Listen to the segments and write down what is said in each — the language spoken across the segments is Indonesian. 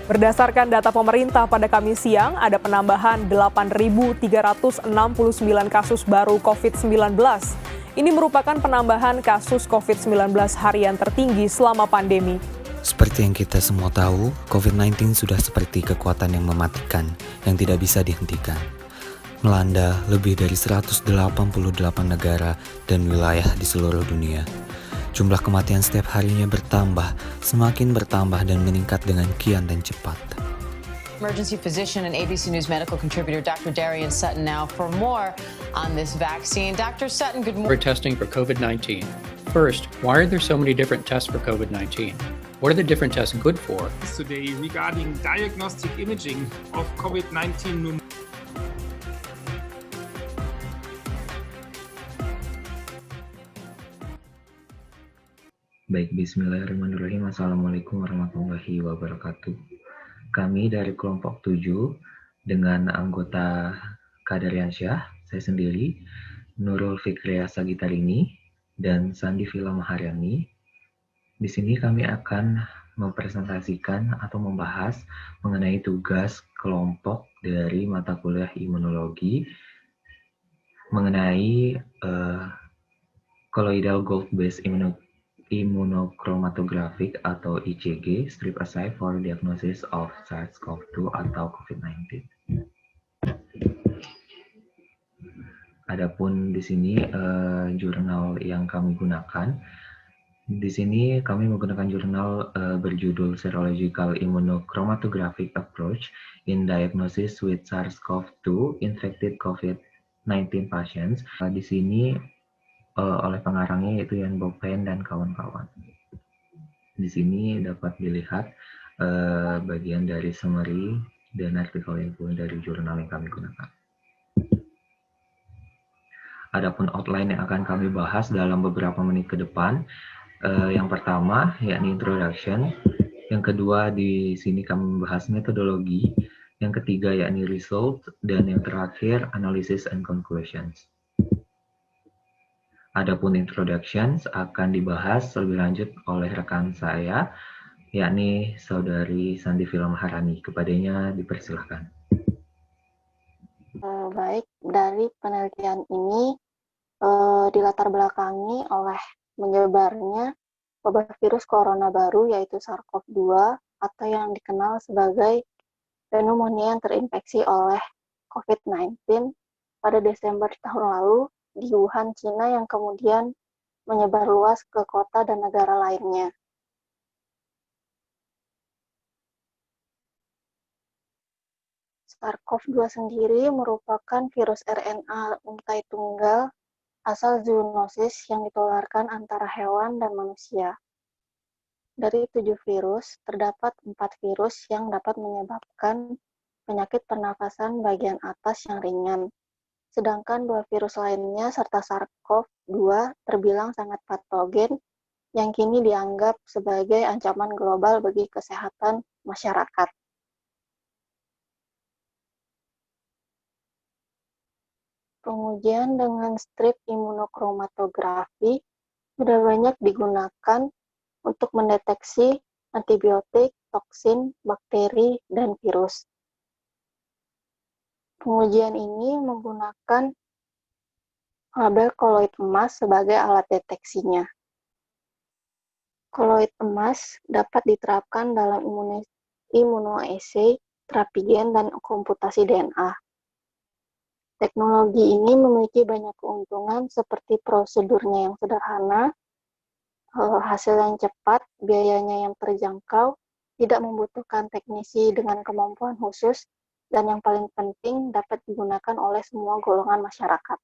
Berdasarkan data pemerintah pada Kamis siang, ada penambahan 8.369 kasus baru COVID-19. Ini merupakan penambahan kasus COVID-19 harian tertinggi selama pandemi. Seperti yang kita semua tahu, COVID-19 sudah seperti kekuatan yang mematikan, yang tidak bisa dihentikan. Melanda lebih dari 188 negara dan wilayah di seluruh dunia. Jumlah kematian setiap harinya semakin bertambah dan meningkat dengan kian dan cepat. Emergency physician and ABC News medical contributor Dr. Darian Sutton now for more on this vaccine. Dr. Sutton, good morning. We're testing for COVID-19. First, why are there so many different tests for COVID-19? What are the different tests good for? Today regarding diagnostic imaging of COVID-19. Baik, bismillahirrahmanirrahim. Assalamualaikum warahmatullahi wabarakatuh. Kami dari kelompok 7 dengan anggota Kadariansyah, saya sendiri, Nurul Fikriya Sagitarini, dan Sandi Vila Maharyani. Di sini kami akan mempresentasikan atau membahas mengenai tugas kelompok dari mata kuliah imunologi mengenai colloidal gold-based immunochromatographic atau ICG strip assay for diagnosis of SARS-CoV-2 atau COVID-19. Adapun di sini jurnal yang kami gunakan, di sini kami menggunakan jurnal berjudul Serological Immunochromatographic Approach in Diagnosis with SARS-CoV-2 Infected COVID-19 Patients. Di sini oleh pengarangnya yaitu Jan Bockheim dan kawan-kawan. Di sini dapat dilihat bagian dari summary dan artikel info dari jurnal yang kami gunakan. Adapun outline yang akan kami bahas dalam beberapa menit ke depan, yang pertama yakni introduction, yang kedua di sini kami membahas metodologi, yang ketiga yakni result, dan yang terakhir analysis and conclusions. Adapun introductions akan dibahas lebih lanjut oleh rekan saya, yakni Saudari Sandi Vila Maharyani. Kepadanya dipersilahkan. Baik, dari penelitian ini dilatar belakangi oleh menyebarnya wabah virus corona baru yaitu SARS-CoV-2 atau yang dikenal sebagai pneumonia yang terinfeksi oleh COVID-19 pada Desember tahun lalu di Wuhan, Cina, yang kemudian menyebar luas ke kota dan negara lainnya. SARS-CoV-2 sendiri merupakan virus RNA untai tunggal asal zoonosis yang ditularkan antara hewan dan manusia. Dari 7 virus, terdapat 4 virus yang dapat menyebabkan penyakit pernafasan bagian atas yang ringan. Sedangkan 2 virus lainnya serta SARS-CoV-2 terbilang sangat patogen yang kini dianggap sebagai ancaman global bagi kesehatan masyarakat. Pengujian dengan strip immunochromatography sudah banyak digunakan untuk mendeteksi antibiotik, toksin, bakteri, dan virus. Pengujian ini menggunakan label koloid emas sebagai alat deteksinya. Koloid emas dapat diterapkan dalam immunoassay, terapi gen, dan komputasi DNA. Teknologi ini memiliki banyak keuntungan seperti prosedurnya yang sederhana, hasil yang cepat, biayanya yang terjangkau, tidak membutuhkan teknisi dengan kemampuan khusus, dan yang paling penting dapat digunakan oleh semua golongan masyarakat.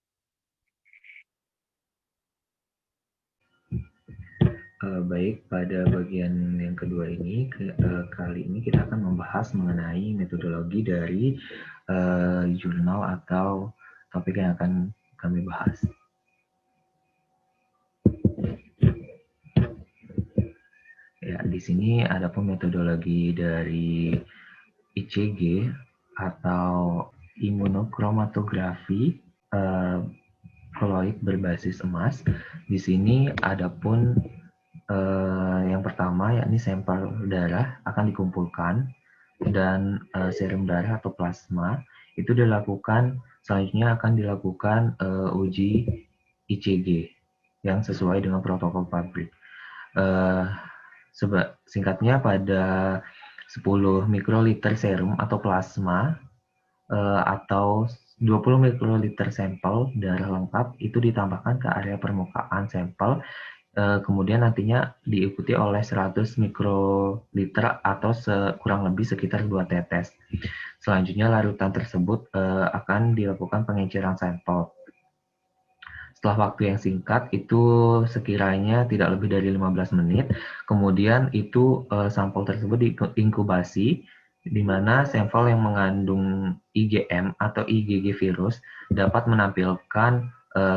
Baik, pada bagian yang kedua ini, kali ini kita akan membahas mengenai metodologi dari jurnal atau topik yang akan kami bahas. Ya, di sini ada pun metodologi dari ICG atau immunochromatography koloid berbasis emas. Di sini ada pun yang pertama yakni sampel darah akan dikumpulkan dan serum darah atau plasma itu selanjutnya akan dilakukan uji ICG yang sesuai dengan protokol pabrik. Singkatnya, pada 10 mikroliter serum atau plasma atau 20 mikroliter sampel darah lengkap itu ditambahkan ke area permukaan sampel, kemudian nantinya diikuti oleh 100 mikroliter atau kurang lebih sekitar 2 tetes. Selanjutnya larutan tersebut akan dilakukan pengenceran sampel. Setelah waktu yang singkat, itu sekiranya tidak lebih dari 15 menit, kemudian itu sampel tersebut diinkubasi, di mana sampel yang mengandung IgM atau IgG virus dapat menampilkan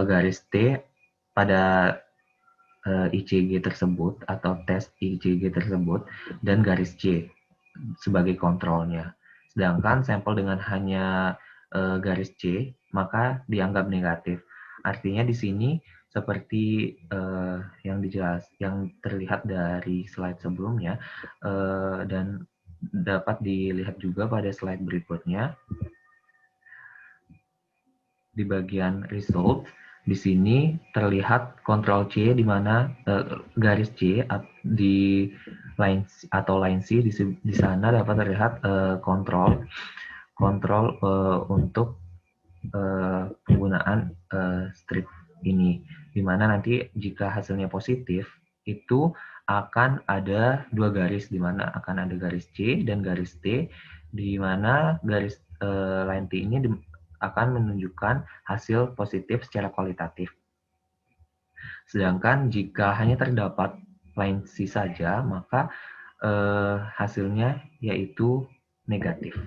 garis T pada ICG tersebut atau tes ICG tersebut dan garis C sebagai kontrolnya. Sedangkan sampel dengan hanya garis C maka dianggap negatif. Artinya di sini seperti yang terlihat dari slide sebelumnya dan dapat dilihat juga pada slide berikutnya di bagian result. Di sini terlihat kontrol C di mana garis C di line atau line C di sana dapat terlihat kontrol untuk penggunaan strip ini, di mana nanti jika hasilnya positif itu akan ada 2 garis, di mana akan ada garis C dan garis T, di mana garis line T ini akan menunjukkan hasil positif secara kualitatif. Sedangkan jika hanya terdapat line C saja, maka hasilnya yaitu negatif.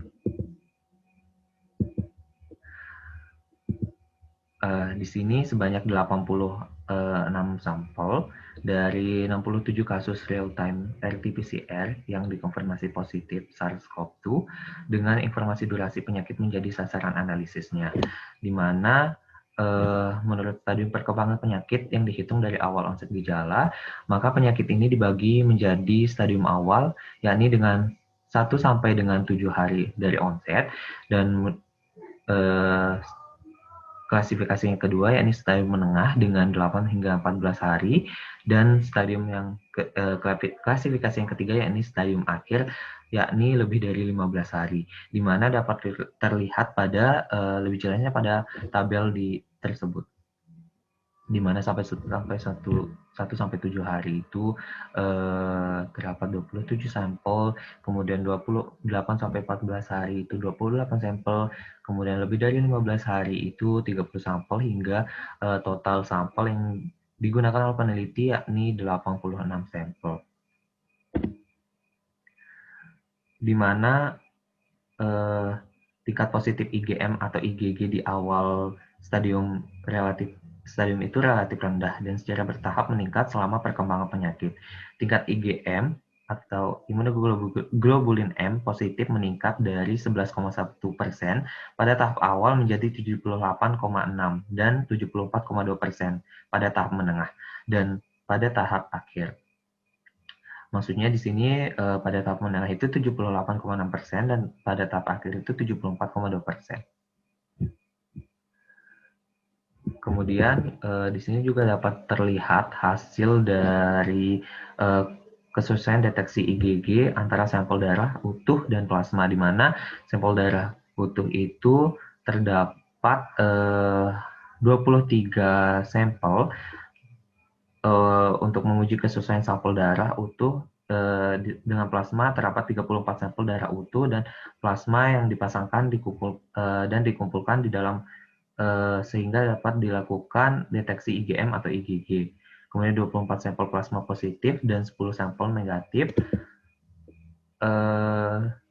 Di sini sebanyak 86 sampel dari 67 kasus real-time RT-PCR yang dikonfirmasi positif SARS-CoV-2 dengan informasi durasi penyakit menjadi sasaran analisisnya, di mana menurut stadium perkembangan penyakit yang dihitung dari awal onset gejala, maka penyakit ini dibagi menjadi stadium awal, yakni dengan 1 sampai dengan 7 hari dari onset, dan klasifikasi yang kedua yakni stadium menengah dengan 8 hingga 14 hari, dan klasifikasi yang ketiga yakni stadium akhir yakni lebih dari 15 hari, di mana dapat terlihat pada lebih jelasnya pada tabel tersebut, di mana sampai 1 sampai 7 hari itu terdapat 27 sampel, kemudian 28 sampai 14 hari itu 28 sampel, kemudian lebih dari 15 hari itu 30 sampel, hingga total sampel yang digunakan oleh peneliti yakni 86 sampel. Di mana tingkat positif IgM atau IgG di awal stadium itu relatif rendah dan secara bertahap meningkat selama perkembangan penyakit. Tingkat IgM atau immunoglobulin M positif meningkat dari 11,1% pada tahap awal menjadi 78,6 dan 74,2% pada tahap menengah dan pada tahap akhir. Maksudnya di sini pada tahap menengah itu 78,6% dan pada tahap akhir itu 74,2%. Kemudian di sini juga dapat terlihat hasil dari kesesuaian deteksi IgG antara sampel darah utuh dan plasma, di mana sampel darah utuh itu terdapat 23 sampel. Untuk menguji kesesuaian sampel darah utuh dengan plasma terdapat 34 sampel darah utuh dan plasma yang dipasangkan dan dikumpulkan di dalam sehingga dapat dilakukan deteksi IgM atau IgG. Kemudian 24 sampel plasma positif dan 10 sampel negatif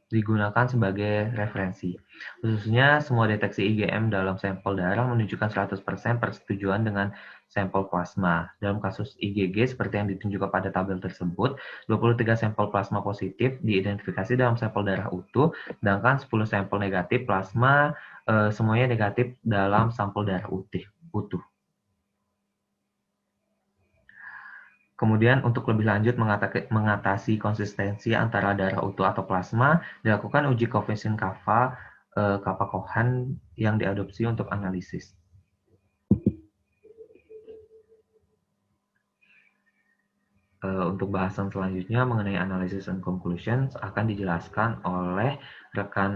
digunakan sebagai referensi. Khususnya semua deteksi IgM dalam sampel darah menunjukkan 100% persetujuan dengan sampel plasma. Dalam kasus IgG seperti yang ditunjukkan pada tabel tersebut, 23 sampel plasma positif diidentifikasi dalam sampel darah utuh, sedangkan 10 sampel negatif plasma semuanya negatif dalam sampel darah utuh. Kemudian untuk lebih lanjut mengatasi konsistensi antara darah utuh atau plasma, dilakukan uji Coefficient Kappa-Cohen yang diadopsi untuk analisis. Untuk bahasan selanjutnya mengenai analysis and conclusions akan dijelaskan oleh rekan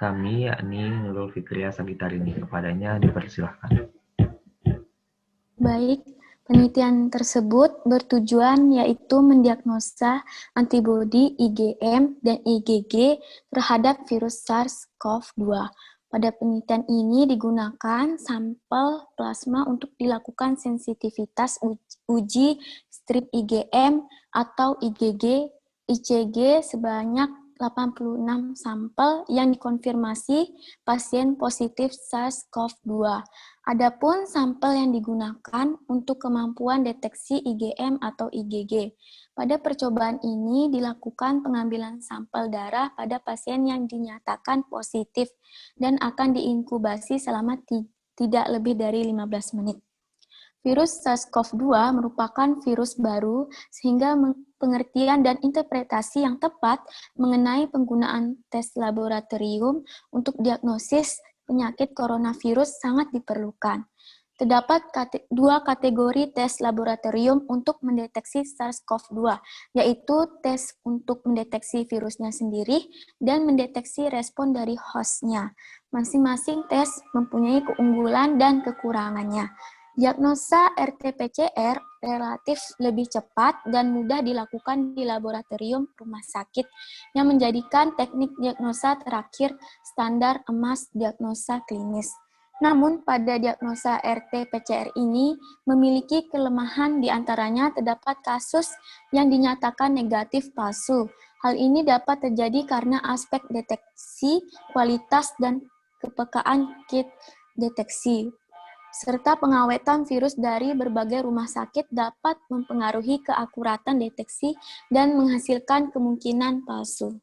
kami, yakni Nurul Fikriya Sagitarini. Kepadanya dipersilahkan. Baik, penelitian tersebut bertujuan yaitu mendiagnosa antibodi IgM dan IgG terhadap virus SARS-CoV-2. Pada penelitian ini digunakan sampel plasma untuk dilakukan sensitivitas uji strip IgM atau IgG sebanyak 86 sampel yang dikonfirmasi pasien positif SARS-CoV-2. Adapun sampel yang digunakan untuk kemampuan deteksi IgM atau IgG. Pada percobaan ini dilakukan pengambilan sampel darah pada pasien yang dinyatakan positif dan akan diinkubasi selama tidak lebih dari 15 menit. Virus SARS-CoV-2 merupakan virus baru sehingga pengertian dan interpretasi yang tepat mengenai penggunaan tes laboratorium untuk diagnosis penyakit coronavirus sangat diperlukan. Terdapat dua kategori tes laboratorium untuk mendeteksi SARS-CoV-2, yaitu tes untuk mendeteksi virusnya sendiri dan mendeteksi respon dari hostnya. Masing-masing tes mempunyai keunggulan dan kekurangannya. Diagnosa RT-PCR relatif lebih cepat dan mudah dilakukan di laboratorium rumah sakit, yang menjadikan teknik diagnosa terakhir standar emas diagnosa klinis. Namun, pada diagnosa RT-PCR ini memiliki kelemahan, diantaranya terdapat kasus yang dinyatakan negatif palsu. Hal ini dapat terjadi karena aspek deteksi, kualitas, dan kepekaan kit deteksi, serta pengawetan virus dari berbagai rumah sakit dapat mempengaruhi keakuratan deteksi dan menghasilkan kemungkinan palsu.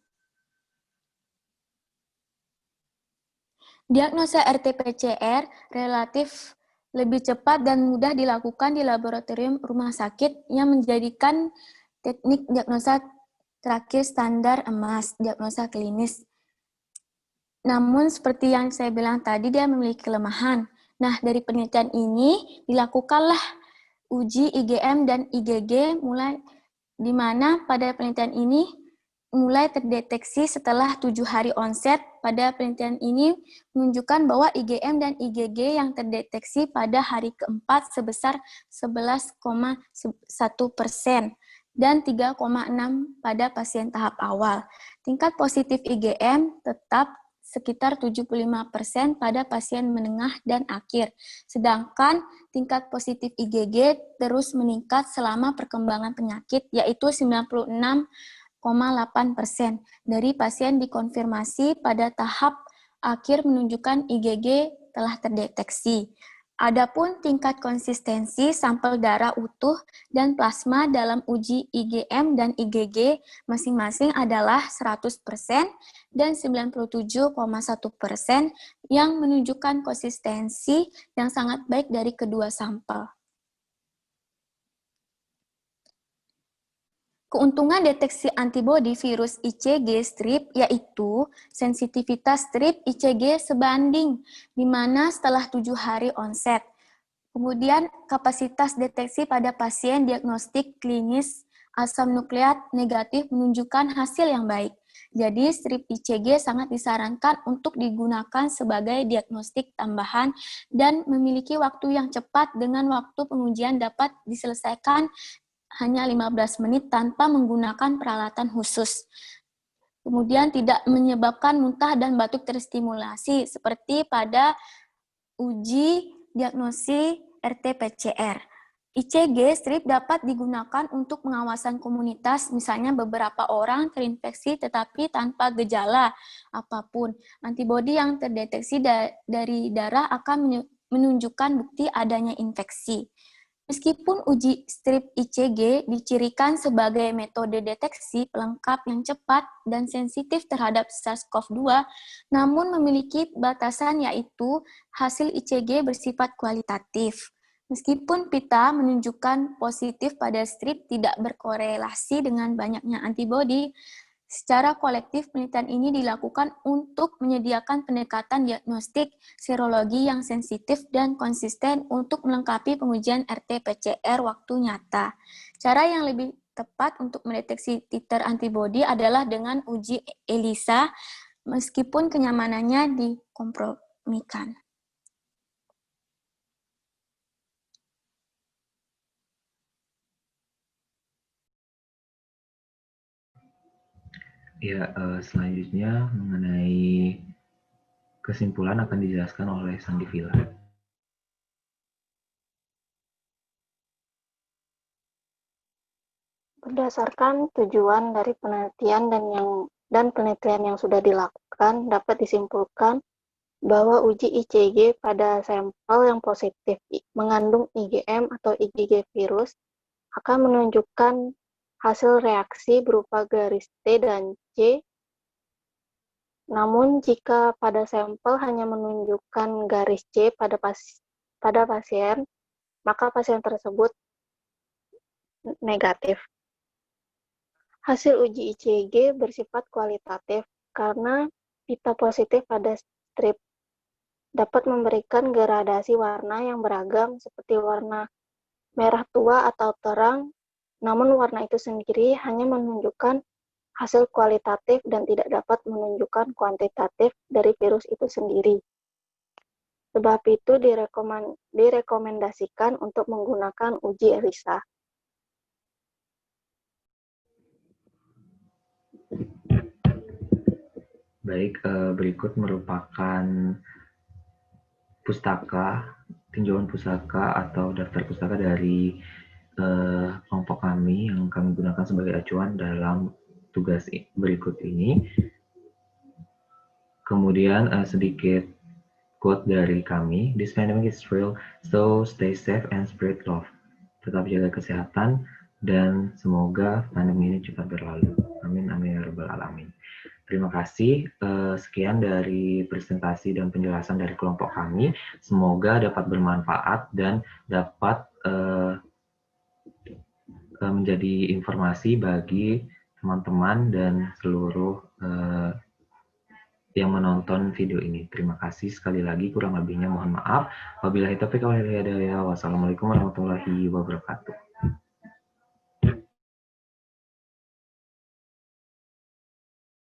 Diagnosa RT-PCR relatif lebih cepat dan mudah dilakukan di laboratorium rumah sakit yang menjadikan teknik diagnosa terakhir standar emas, diagnosa klinis. Namun seperti yang saya bilang tadi, dia memiliki kelemahan. Nah, dari penelitian ini dilakukanlah uji IgM dan IgG di mana pada penelitian ini mulai terdeteksi setelah 7 hari onset. Pada penelitian ini menunjukkan bahwa IgM dan IgG yang terdeteksi pada hari keempat sebesar 11,1% dan 3,6% pada pasien tahap awal. Tingkat positif IgM tetap sekitar 75% pada pasien menengah dan akhir. Sedangkan tingkat positif IgG terus meningkat selama perkembangan penyakit, yaitu 96,8% dari pasien dikonfirmasi pada tahap akhir menunjukkan IgG telah terdeteksi. Adapun tingkat konsistensi sampel darah utuh dan plasma dalam uji IgM dan IgG masing-masing adalah 100% dan 97,1% yang menunjukkan konsistensi yang sangat baik dari kedua sampel. Keuntungan deteksi antibodi virus IgG strip yaitu sensitivitas strip IgG sebanding, di mana setelah 7 hari onset. Kemudian kapasitas deteksi pada pasien diagnostik klinis asam nukleat negatif menunjukkan hasil yang baik. Jadi strip IgG sangat disarankan untuk digunakan sebagai diagnostik tambahan dan memiliki waktu yang cepat dengan waktu pengujian dapat diselesaikan hanya 15 menit tanpa menggunakan peralatan khusus. Kemudian tidak menyebabkan muntah dan batuk terstimulasi seperti pada uji diagnosi RT-PCR. IgG strip dapat digunakan untuk pengawasan komunitas, misalnya beberapa orang terinfeksi tetapi tanpa gejala apapun. Antibodi yang terdeteksi dari darah akan menunjukkan bukti adanya infeksi. Meskipun uji strip IgG dicirikan sebagai metode deteksi pelengkap yang cepat dan sensitif terhadap SARS-CoV-2, namun memiliki batasan yaitu hasil IgG bersifat kualitatif. Meskipun pita menunjukkan positif pada strip tidak berkorelasi dengan banyaknya antibodi, secara kolektif penelitian ini dilakukan untuk menyediakan pendekatan diagnostik serologi yang sensitif dan konsisten untuk melengkapi pengujian RT-PCR waktu nyata. Cara yang lebih tepat untuk mendeteksi titer antibodi adalah dengan uji ELISA, meskipun kenyamanannya dikompromikan. Ya, selanjutnya mengenai kesimpulan akan dijelaskan oleh Sandi Villa. Berdasarkan tujuan dari penelitian dan penelitian yang sudah dilakukan, dapat disimpulkan bahwa uji IgG pada sampel yang positif mengandung IgM atau IgG virus akan menunjukkan hasil reaksi berupa garis T dan C. Namun jika pada sampel hanya menunjukkan garis C pada pasien, maka pasien tersebut negatif. Hasil uji IgG bersifat kualitatif karena pita positif pada strip dapat memberikan gradasi warna yang beragam seperti warna merah tua atau terang, namun warna itu sendiri hanya menunjukkan hasil kualitatif dan tidak dapat menunjukkan kuantitatif dari virus itu sendiri. Sebab itu direkomendasikan untuk menggunakan uji ELISA. Baik, berikut merupakan tinjauan pustaka atau daftar pustaka dari kelompok kami yang kami gunakan sebagai acuan dalam tugas berikut ini. Kemudian sedikit quote dari kami, "This pandemic is real, so stay safe and spread love." Tetap jaga kesehatan dan semoga pandemi ini cepat berlalu. Amin, amin, ya rabbal alamin. Terima kasih. Sekian dari presentasi dan penjelasan dari kelompok kami. Semoga dapat bermanfaat dan dapat menjadi informasi bagi teman-teman dan seluruh yang menonton video ini. Terima kasih sekali lagi. Kurang lebihnya mohon maaf. Wabillahi taufiq wal hidayah. Wassalamualaikum warahmatullahi wabarakatuh.